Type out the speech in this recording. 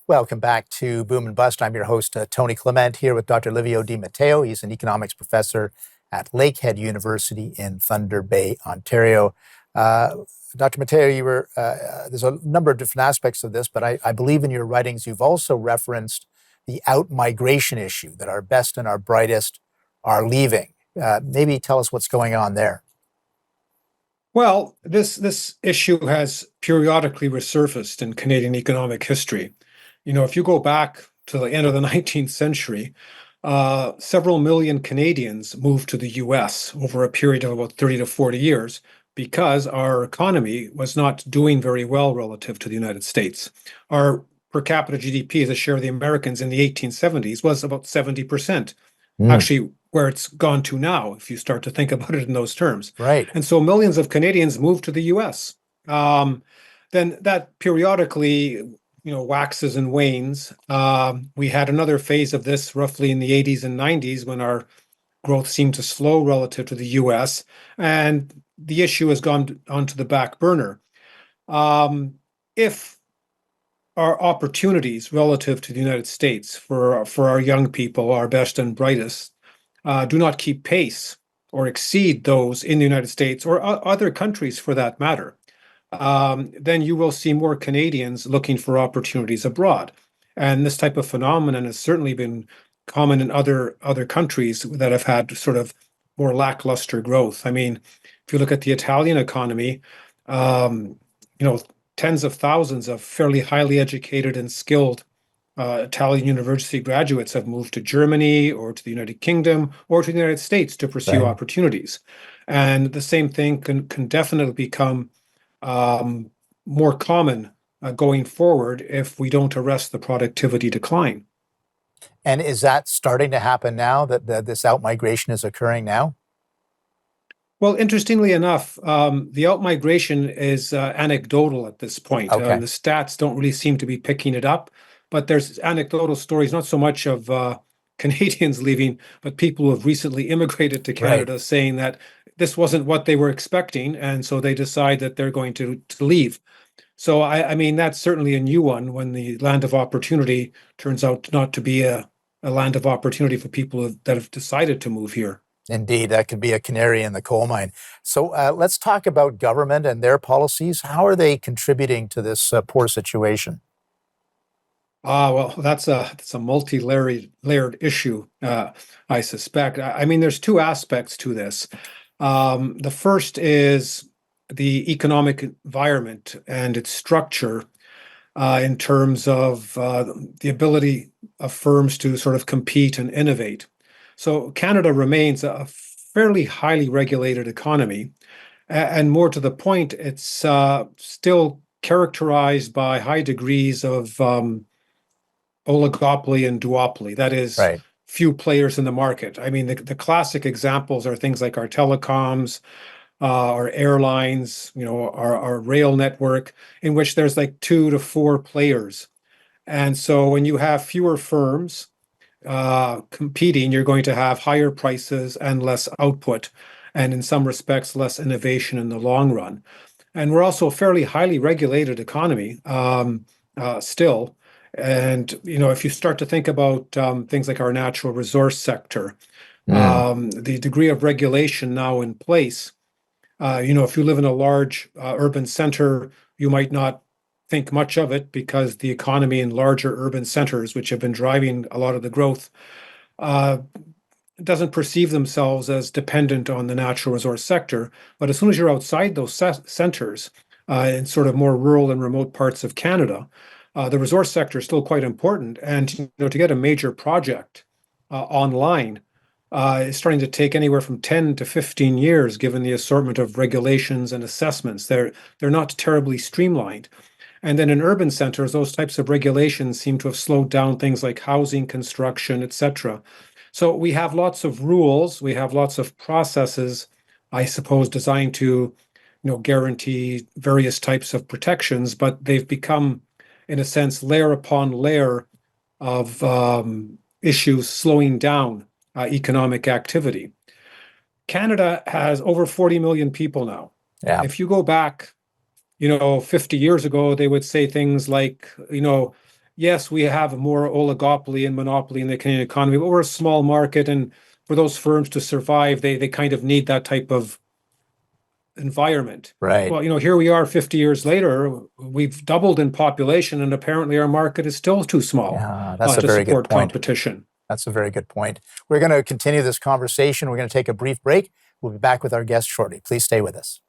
Welcome back to Boom and Bust. I'm your host, Tony Clement, here with Dr. Livio Di Matteo. He's an economics professor at Lakehead University in Thunder Bay, Ontario. Dr. Matteo, there's a number of different aspects of this, but I believe in your writings you've also referenced the out-migration issue, that our best and our brightest are leaving. Maybe tell us what's going on there. Well, this issue has periodically resurfaced in Canadian economic history. If you go back to the end of the 19th century, several million Canadians moved to the US over a period of about 30 to 40 years because our economy was not doing very well relative to the United States. Our per capita GDP as a share of the Americans in the 1870s was about 70%. Actually, where it's gone to now, if you start to think about it in those terms. Right. And so millions of Canadians moved to the US. Then that periodically, waxes and wanes. We had another phase of this roughly in the 80s and 90s when our growth seemed to slow relative to the US, and the issue has gone onto the back burner. If our opportunities relative to the United States for our young people, our best and brightest, do not keep pace or exceed those in the United States or other countries for that matter, then you will see more Canadians looking for opportunities abroad. And this type of phenomenon has certainly been common in other countries that have had sort of more lackluster growth. I mean, if you look at the Italian economy, tens of thousands of fairly highly educated and skilled Italian university graduates have moved to Germany or to the United Kingdom or to the United States to pursue opportunities. And the same thing can definitely become more common going forward if we don't arrest the productivity decline. And is that starting to happen now, that this out-migration is occurring now? Well, interestingly enough, the out-migration is anecdotal at this point. Okay. The stats don't really seem to be picking it up, but there's anecdotal stories, not so much of Canadians leaving, but people who have recently immigrated to Canada saying that this wasn't what they were expecting, and so they decide that they're going to leave. So, I mean, that's certainly a new one when the land of opportunity turns out not to be a land of opportunity for people that have decided to move here. Indeed, that could be a canary in the coal mine. So let's talk about government and their policies. How are they contributing to this poor situation? Well, that's a multi-layered issue, I suspect. I mean, there's two aspects to this. The first is the economic environment and its structure in terms of the ability of firms to sort of compete and innovate. So Canada remains a fairly highly regulated economy, and more to the point, it's still characterized by high degrees of oligopoly and duopoly. That is, few players in the market. I mean, the classic examples are things like our telecoms, our airlines, our rail network, in which there's like 2 to 4 players. And so when you have fewer firms competing, you're going to have higher prices and less output, and in some respects, less innovation in the long run. And we're also a fairly highly regulated economy still. And, if you start to think about things like our natural resource sector, the degree of regulation now in place, if you live in a large urban center, you might not think much of it because the economy in larger urban centers, which have been driving a lot of the growth, doesn't perceive themselves as dependent on the natural resource sector. But as soon as you're outside those centers, in sort of more rural and remote parts of Canada, the resource sector is still quite important. And to get a major project online is starting to take anywhere from 10 to 15 years, given the assortment of regulations and assessments. They're not terribly streamlined. And then in urban centers, those types of regulations seem to have slowed down things like housing construction, et cetera. So we have lots of rules, we have lots of processes, I suppose, designed to, guarantee various types of protections, but they've become, in a sense, layer upon layer of issues slowing down economic activity. Canada has over 40 million people now. Yeah. If you go back 50 years ago, they would say things like, yes, we have more oligopoly and monopoly in the Canadian economy, but we're a small market, and for those firms to survive, they kind of need that type of environment. Right. Well, here we are 50 years later, we've doubled in population, and apparently our market is still too small Yeah, that's a to very good support point. competition. That's a very good point. We're going to continue this conversation. We're going to take a brief break. We'll be back with our guest shortly. Please stay with us.